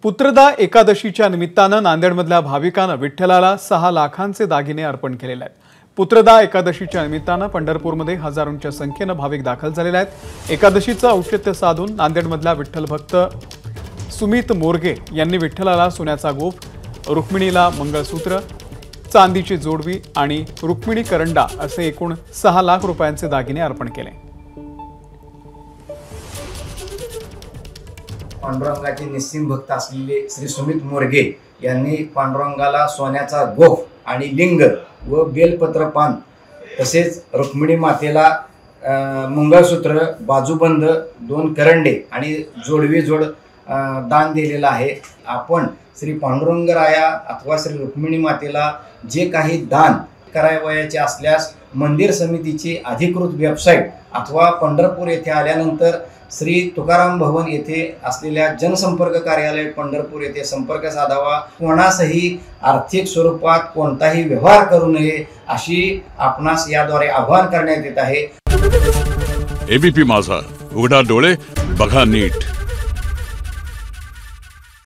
पुत्रदा एकादशीच्या निमित्तानं नांदेडमधल्या भाविकांना विठ्ठलाला 6 लाखांचे दागिने अर्पण केलेले आहेत। पुत्रदा एकादशीच्या निमित्तानं पंढरपूरमध्ये हजारोंच्या संख्येनं भाविक दाखल झालेले आहेत। एकादशीचं औचित्य साधून नांदेडमधल्या विठ्ठल भक्त सुमित मोरगे यांनी विठ्ठलाला सोन्याचा गोफ, रुक्मिणीला मंगळसूत्र, चांदीची जोडवी आणि रुक्मिणी करंडा असे एकूण 6 लाख रुपयांचे दागिने अर्पण केले। पांडुरंगाचे निस्सिम भक्त असलेले श्री सुमित मोरगे यांनी पांडुरंगाला सोन्याचा गोफ आणि लिंग व बेलपत्र पान तसेच रुक्मिणी मातेला मंगळसूत्र, बाजूबंद, 2 करंडे आणि जोडवी जोड दान दिलेला आहे। आपण श्री पांडुरंगराया अथवा श्री रुक्मिणी मातेला जे काही दान करावयाचे असल्यास मंदिर समितीची अधिकृत वेबसाईट अथवा पंढरपूर येथे आल्यानंतर श्री तुकाराम भवन येथे असलेल्या जनसंपर्क कार्यालय पंढरपूर येथे संपर्क साधावा। कोणासही आर्थिक स्वरूपात कोणताही व्यवहार करू नये अशी आपणास याद्वारे आवाहन करण्यात येत आहे। एबीपी माझा, उघडा डोळे बघा नीट।